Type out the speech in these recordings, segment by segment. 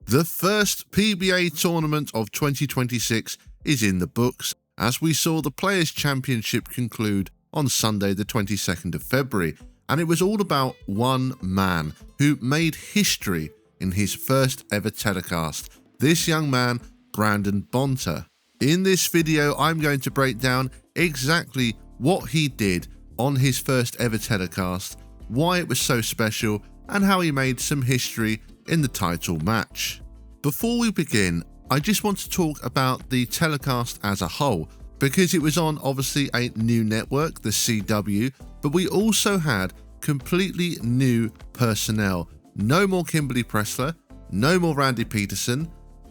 The first PBA tournament of 2026 is in the books, as we saw the Players Championship conclude on Sunday the 22nd of February, and it was all about one man who made history in his first ever telecast. This young man, Bonta. In this video, I'm going to break down exactly what he did on his first ever telecast, why it was so special, and how he made some history in the title match. Before we begin, I just want to talk about the telecast as a whole, because it was on obviously a new network, the CW, but we also had completely new personnel. No more Kimberly Pressler, no more Randy Pedersen,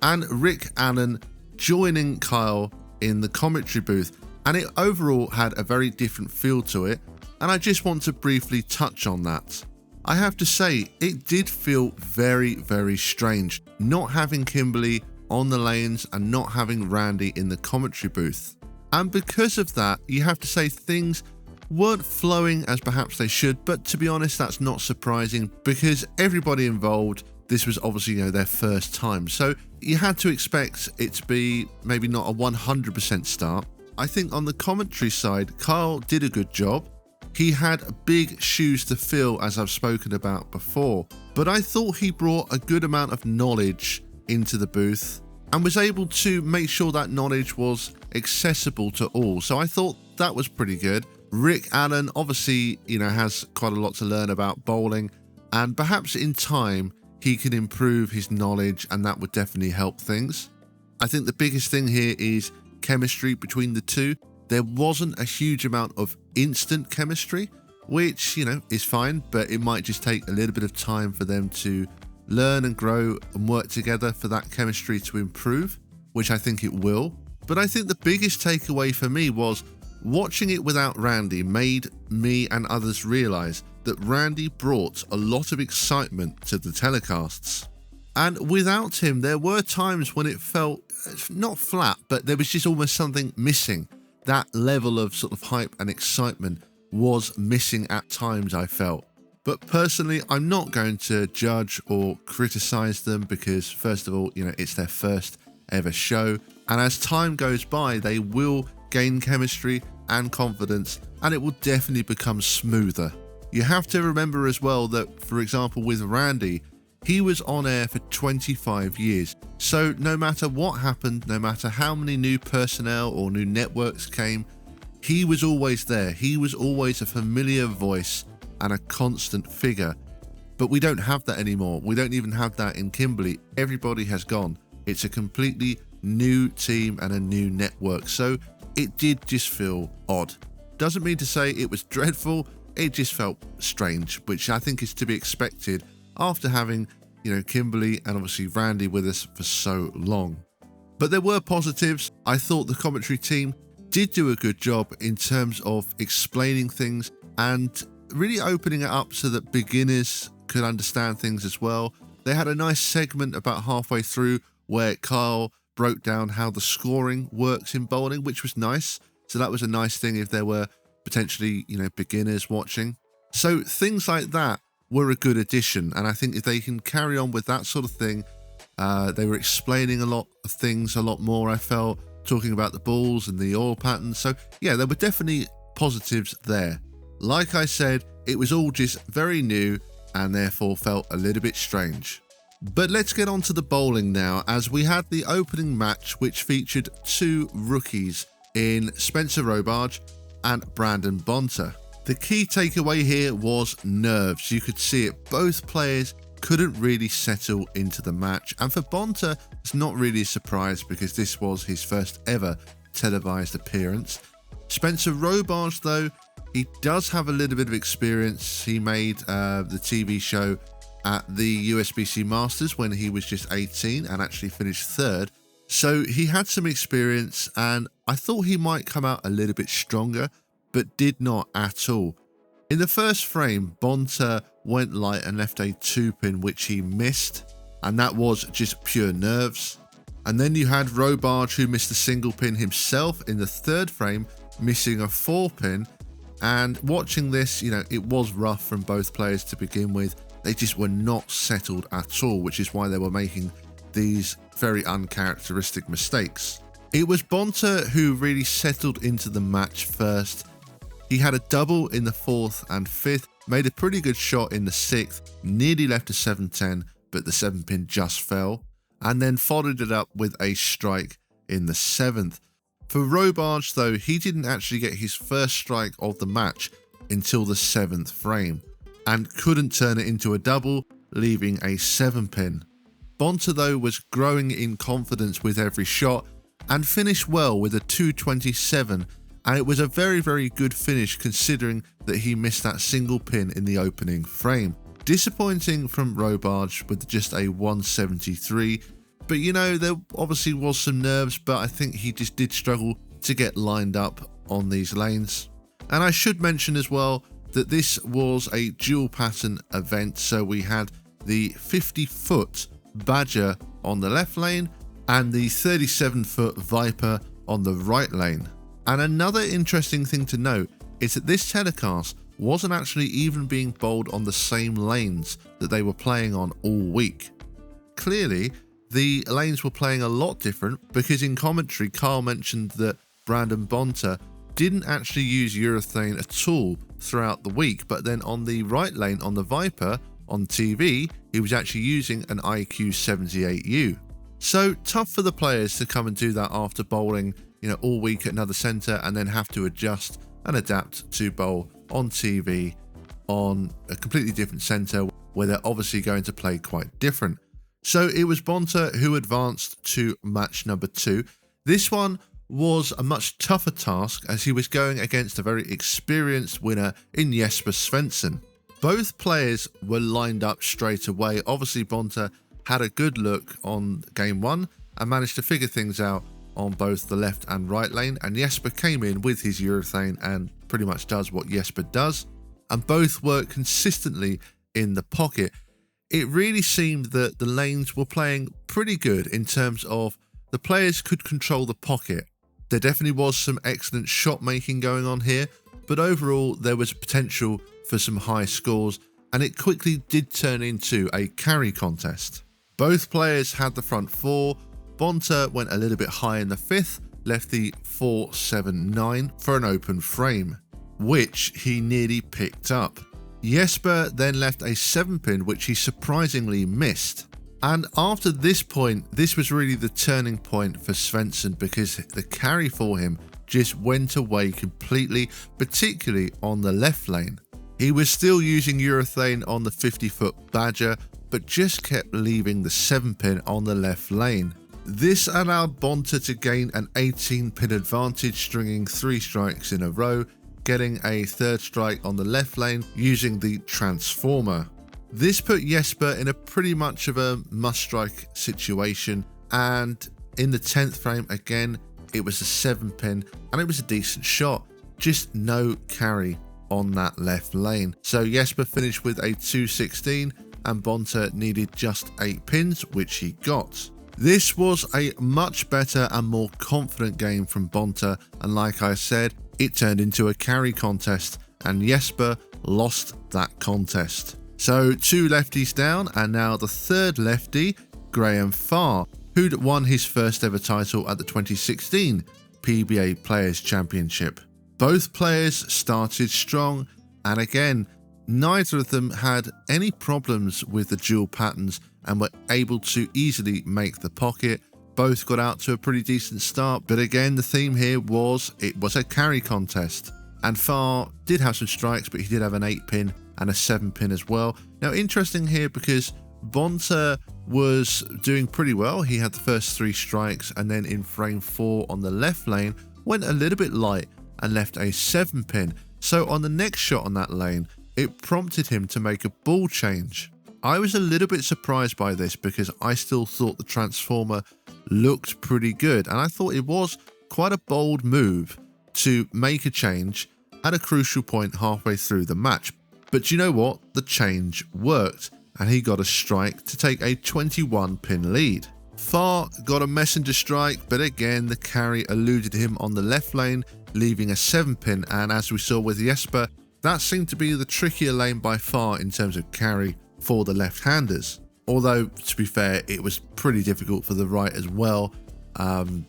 and Rick Allen joining Kyle in the commentary booth, and it overall had a very different feel to it, and I just want to briefly touch on that. I have to say, it did feel very, very strange not having Kimberly on the lanes and not having Randy in the commentary booth. And because of that, you have to say things weren't flowing as perhaps they should, but to be honest, that's not surprising because everybody involved, this was obviously, their first time. So you had to expect it to be maybe not a 100% start. I think on the commentary side, Kyle did a good job. He had big shoes to fill, as I've spoken about before, but I thought he brought a good amount of knowledge into the booth and was able to make sure that knowledge was accessible to all. So I thought that was pretty good. Rick Allen obviously, has quite a lot to learn about bowling, and perhaps in time he can improve his knowledge, and that would definitely help things. I think the biggest thing here is chemistry between the two. There wasn't a huge amount of instant chemistry, which, is fine, but it might just take a little bit of time for them to learn and grow and work together for that chemistry to improve, which I think it will. But I think the biggest takeaway for me was watching it without Randy made me and others realize that Randy brought a lot of excitement to the telecasts. And without him, there were times when it felt not flat, but there was just almost something missing. That level of sort of hype and excitement was missing at times, I felt. But personally, I'm not going to judge or criticize them because, first of all, it's their first ever show. And as time goes by, they will gain chemistry and confidence, and it will definitely become smoother. You have to remember as well that, for example, with Randy, he was on air for 25 years. So no matter what happened, no matter how many new personnel or new networks came, he was always there. He was always a familiar voice and a constant figure. But we don't have that anymore. We don't even have that in Kimberly. Everybody has gone. It's a completely new team and a new network. So it did just feel odd. Doesn't mean to say it was dreadful. It just felt strange, which I think is to be expected after having, Kimberly and obviously Randy with us for so long. But there were positives. I thought the commentary team did do a good job in terms of explaining things and really opening it up so that beginners could understand things as well. They had a nice segment about halfway through where Kyle broke down how the scoring works in bowling, which was nice. So that was a nice thing if there were potentially, beginners watching. So things like that were a good addition, and I think if they can carry on with that sort of thing, they were explaining a lot of things a lot more, I felt, talking about the balls and the oil patterns. So yeah, there were definitely positives there. Like I said, it was all just very new and therefore felt a little bit strange. But let's get on to the bowling now, as we had the opening match which featured two rookies in Spencer Robarge and Bonta. The key takeaway here was nerves. You could see it. Both players couldn't really settle into the match. And for Bonta, it's not really a surprise because this was his first ever televised appearance. Spencer Robarge, though, he does have a little bit of experience. He made the TV show at the USBC Masters when he was just 18 and actually finished third. So he had some experience, and I thought he might come out a little bit stronger, but did not at all. In the first frame, Bonta went light and left a 2-pin which he missed, and that was just pure nerves. And then you had Robarge, who missed a single pin himself in the third frame, missing a 4-pin. And watching this, it was rough from both players to begin with. They just were not settled at all, which is why they were making these very uncharacteristic mistakes. It was Bonta who really settled into the match first. He had a double in the 4th and 5th, made a pretty good shot in the 6th, nearly left a 7-10, but the 7-pin just fell, and then followed it up with a strike in the 7th. For Robarge though, he didn't actually get his first strike of the match until the 7th frame, and couldn't turn it into a double, leaving a 7-pin. Bonta though was growing in confidence with every shot, and finished well with a 227, and it was a very good finish considering that he missed that single pin in the opening frame. Disappointing from Robarge with just a 173, but you know, there obviously was some nerves, but I think he just did struggle to get lined up on these lanes. And I should mention as well that this was a dual pattern event, so we had the 50-foot Badger on the left lane and the 37-foot Viper on the right lane. And another interesting thing to note is that this telecast wasn't actually even being bowled on the same lanes that they were playing on all week. Clearly, the lanes were playing a lot different, because in commentary, Carl mentioned that Brandon Bonta didn't actually use urethane at all throughout the week, but then on the right lane on the Viper on TV, he was actually using an IQ 78U. So tough for the players to come and do that after bowling, you know, all week at another centre, and then have to adjust and adapt to bowl on TV on a completely different centre where they're obviously going to play quite different. So it was Bonta who advanced to match number 2. This one was a much tougher task as he was going against a very experienced winner in Jesper Svensson. Both players were lined up straight away. Obviously Bonta had a good look on game 1 and managed to figure things out on both the left and right lane, and Jesper came in with his urethane and pretty much does what Jesper does, and both were consistently in the pocket. It really seemed that the lanes were playing pretty good in terms of the players could control the pocket. There definitely was some excellent shot making going on here, but overall there was potential for some high scores, and it quickly did turn into a carry contest. Both players had the front 4. Bonta went a little bit high in the 5th, left the 4-7-9 for an open frame, which he nearly picked up. Jesper then left a 7-pin, which he surprisingly missed. And after this point, this was really the turning point for Svensson, because the carry for him just went away completely, particularly on the left lane. He was still using urethane on the 50-foot Badger, but just kept leaving the 7-pin on the left lane. This allowed Bonta to gain an 18-pin advantage, stringing 3 strikes in a row, getting a 3rd strike on the left lane using the transformer. This put Jesper in a pretty much of a must-strike situation, and in the 10th frame again, it was a 7-pin, and it was a decent shot, just no carry on that left lane. So Jesper finished with a 216, and Bonta needed just 8 pins, which he got. This was a much better and more confident game from Bonta, and like I said, it turned into a carry contest, and Jesper lost that contest. So 2 lefties down, and now the 3rd lefty, Graham Farr, who'd won his first ever title at the 2016 PBA Players Championship. Both players started strong, and again, neither of them had any problems with the dual patterns and were able to easily make the pocket. Both got out to a pretty decent start, but again, the theme here was it was a carry contest. And Farr did have some strikes, but he did have an 8-pin and a 7-pin as well. Now, interesting here because Bonta was doing pretty well. He had the first 3 strikes, and then in frame 4 on the left lane, went a little bit light and left a 7-pin. So on the next shot on that lane, it prompted him to make a ball change. I was a little bit surprised by this because I still thought the transformer looked pretty good, and I thought it was quite a bold move to make a change at a crucial point halfway through the match. But you know what? The change worked, and he got a strike to take a 21-pin lead. Farr got a messenger strike, but again the carry eluded him on the left lane, leaving a 7-pin, and as we saw with Jesper, that seemed to be the trickier lane by far in terms of carry for the left-handers. Although, to be fair, it was pretty difficult for the right as well,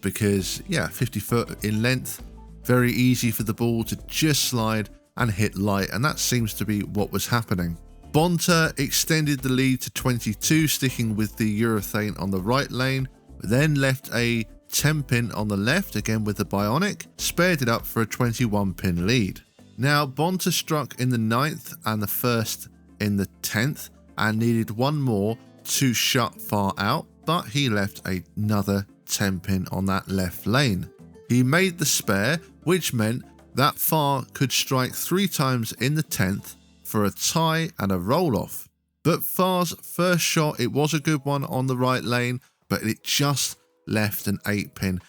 because, yeah, 50 foot in length, very easy for the ball to just slide and hit light, and that seems to be what was happening. Bonta extended the lead to 22, sticking with the urethane on the right lane, then left a 10-pin on the left, again with the bionic, spared it up for a 21-pin lead. Now, Bonta struck in the 9th and the 1st in the 10th, and needed one more to shut far out, but he left another 10-pin on that left lane. He made the spare, which meant that Far could strike 3 times in the 10th for a tie and a roll-off. But Far's first shot, it was a good one on the right lane, but it just left an 8-pin.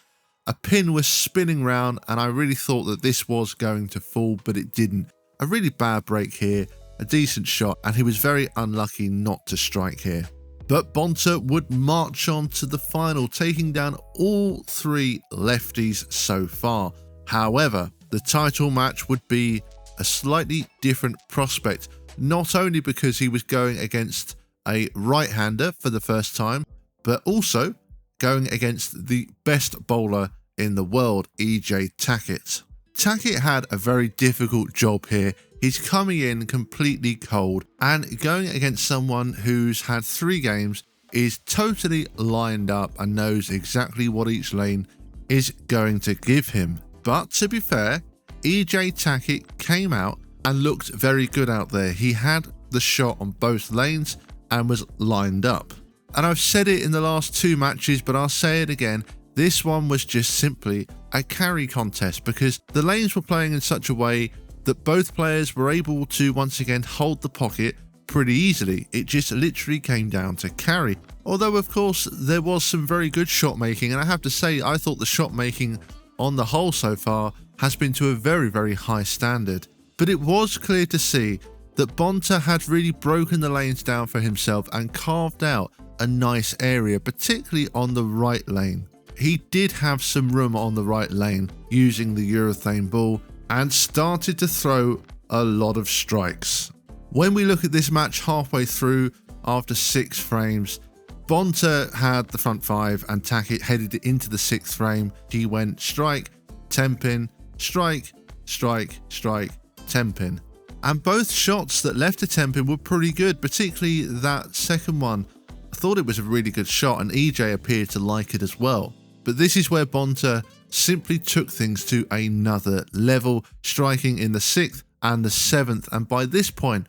A pin was spinning round, and I really thought that this was going to fall, but it didn't. A really bad break here, a decent shot, and he was very unlucky not to strike here. But Bonta would march on to the final, taking down all 3 lefties so far. However, the title match would be a slightly different prospect, not only because he was going against a right-hander for the first time, but also going against the best bowler in the world, EJ Tackett. Tackett had a very difficult job here. He's coming in completely cold and going against someone who's had 3 games, is totally lined up and knows exactly what each lane is going to give him. But to be fair, EJ Tackett came out and looked very good out there. He had the shot on both lanes and was lined up. And I've said it in the last 2 matches, but I'll say it again. This one was just simply a carry contest because the lanes were playing in such a way that both players were able to once again hold the pocket pretty easily. It just literally came down to carry. Although, of course, there was some very good shot making, and I have to say, I thought the shot making on the whole so far has been to a very, very high standard. But it was clear to see that Bonta had really broken the lanes down for himself and carved out a nice area, particularly on the right lane. He did have some room on the right lane using the urethane ball and started to throw a lot of strikes. When we look at this match halfway through, after 6 frames, Bonta had the front 5 and Tackett headed into the 6th frame. He went strike, 10-pin, strike, strike, strike, 10-pin. And both shots that left a 10-pin were pretty good, particularly that second one. I thought it was a really good shot and EJ appeared to like it as well. But this is where Bonta simply took things to another level, striking in the 6th and the 7th. And by this point,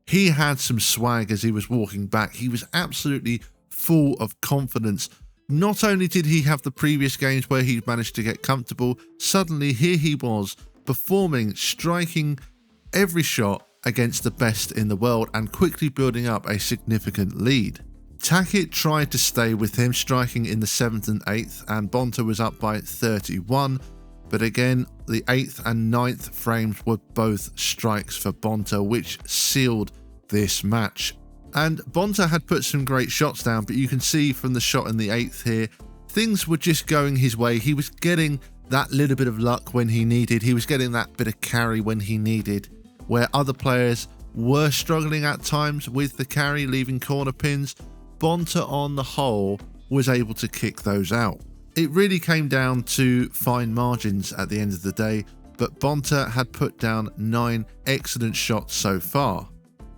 he had some swag as he was walking back. He was absolutely full of confidence. Not only did he have the previous games where he managed to get comfortable, suddenly here he was performing, striking every shot against the best in the world and quickly building up a significant lead. Tackett tried to stay with him, striking in the 7th and 8th, and Bonta was up by 31. But again, the 8th and 9th frames were both strikes for Bonta, which sealed this match. And Bonta had put some great shots down, but you can see from the shot in the 8th here, things were just going his way. He was getting that little bit of luck when he needed. He was getting that bit of carry when he needed, where other players were struggling at times with the carry, leaving corner pins. Bonta on the whole was able to kick those out. It really came down to fine margins at the end of the day, but Bonta had put down 9 excellent shots so far.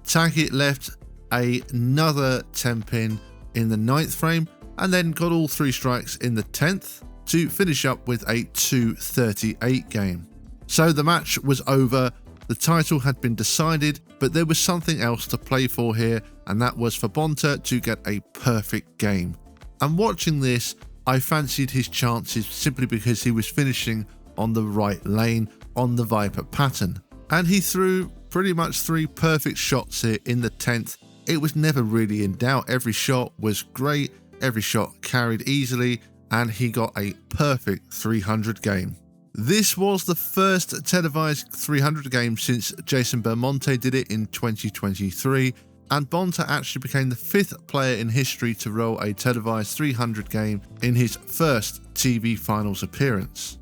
Tackett left another 10-pin in the 9th frame and then got all 3 strikes in the 10th to finish up with a 238 game. So the match was over. The title had been decided, but there was something else to play for here, and that was for Bonta to get a perfect game. And watching this, I fancied his chances simply because he was finishing on the right lane on the Viper pattern. And he threw pretty much 3 perfect shots here in the 10th. It was never really in doubt. Every shot was great, every shot carried easily, and he got a perfect 300 game. This was the first televised 300 game since Jason Belmonte did it in 2023, and Bonta actually became the 5th player in history to roll a televised 300 game in his first TV finals appearance.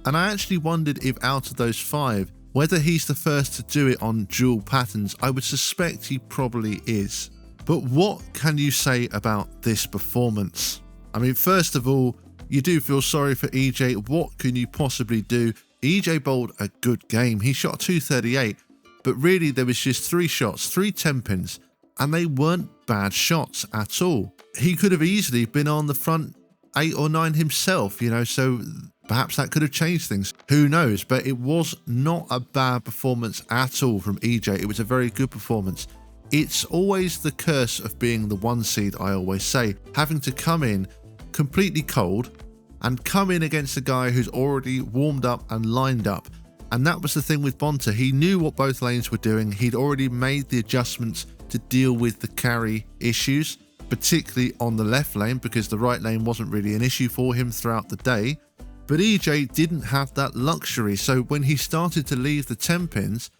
And I actually wondered if out of those 5, whether he's the first to do it on dual patterns. I would suspect he probably is. But what can you say about this performance? I mean, first of all, you do feel sorry for EJ. What can you possibly do? EJ bowled a good game. He shot 238, but really there was just 3 shots, 3 10-pins, and they weren't bad shots at all. He could have easily been on the front 8 or 9 himself, so perhaps that could have changed things. Who knows? But it was not a bad performance at all from EJ. It was a very good performance. It's always the curse of being the 1 seed, I always say, having to come in completely cold and come in against a guy who's already warmed up and lined up. And that was the thing with Bonta. He knew what both lanes were doing. He'd already made the adjustments to deal with the carry issues, particularly on the left lane, because the right lane wasn't really an issue for him throughout the day. But EJ didn't have that luxury. So when he started to leave the 10-pins,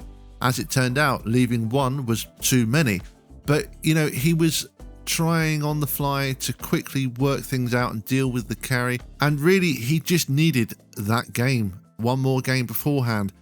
as it turned out, leaving 1 was too many. But, he was trying on the fly to quickly work things out and deal with the carry. And really, he just needed that game, one more game beforehand,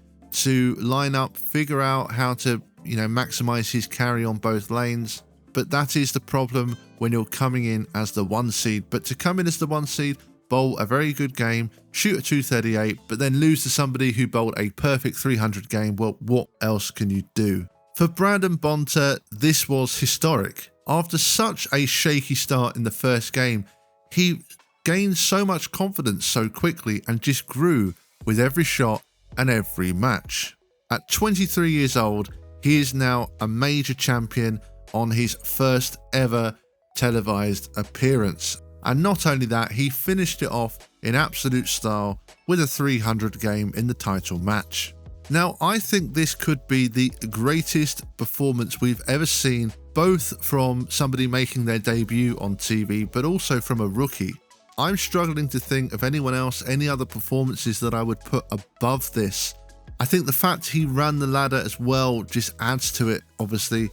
to line up, figure out how to, maximize his carry on both lanes. But that is the problem when you're coming in as the 1 seed. But to come in as the 1 seed, bowl a very good game, shoot a 238, but then lose to somebody who bowled a perfect 300 game, well, what else can you do? For Brandon Bonta, this was historic. After such a shaky start in the first game, he gained so much confidence so quickly and just grew with every shot and every match. At 23 years old, he is now a major champion on his first ever televised appearance. And not only that, he finished it off in absolute style with a 300 game in the title match. Now, I think this could be the greatest performance we've ever seen, both from somebody making their debut on TV, but also from a rookie. I'm struggling to think of anyone else, any other performances that I would put above this. I think the fact he ran the ladder as well just adds to it, obviously.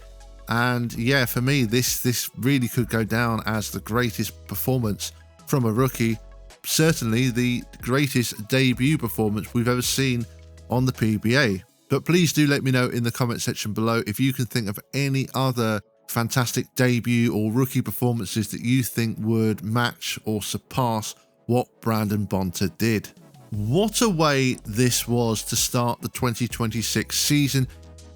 And yeah, for me, this really could go down as the greatest performance from a rookie. Certainly the greatest debut performance we've ever seen on the PBA. But please do let me know in the comment section below if you can think of any other fantastic debut or rookie performances that you think would match or surpass what Brandon Bonta did. What a way this was to start the 2026 season.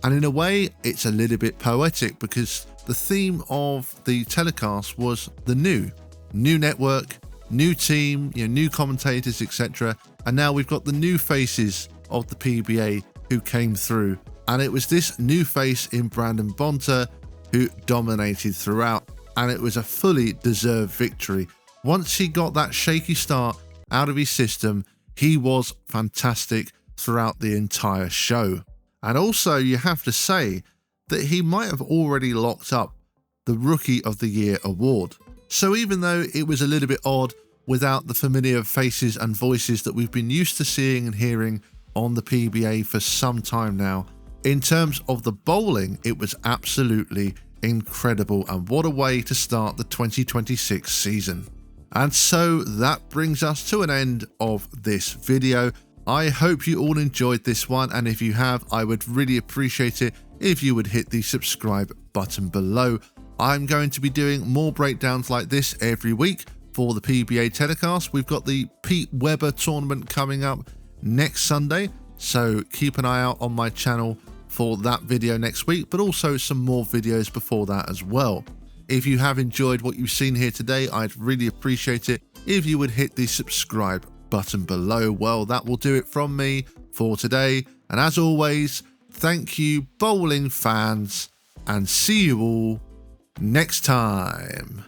And in a way, it's a little bit poetic because the theme of the telecast was the new network, new team, new commentators, etc. And now we've got the new faces of the PBA who came through. And it was this new face in Brandon Bonta who dominated throughout. And it was a fully deserved victory. Once he got that shaky start out of his system, he was fantastic throughout the entire show. And also, you have to say that he might have already locked up the Rookie of the Year award. So even though it was a little bit odd without the familiar faces and voices that we've been used to seeing and hearing on the PBA for some time now, in terms of the bowling, it was absolutely incredible. And what a way to start the 2026 season. And so that brings us to an end of this video. I hope you all enjoyed this one, and if you have, I would really appreciate it if you would hit the subscribe button below. I'm going to be doing more breakdowns like this every week for the PBA telecast. We've got the Pete Weber tournament coming up next Sunday, so keep an eye out on my channel for that video next week, but also some more videos before that as well. If you have enjoyed what you've seen here today, I'd really appreciate it if you would hit the subscribe button below. Well, that will do it from me for today. And as always, thank you, bowling fans, and see you all next time.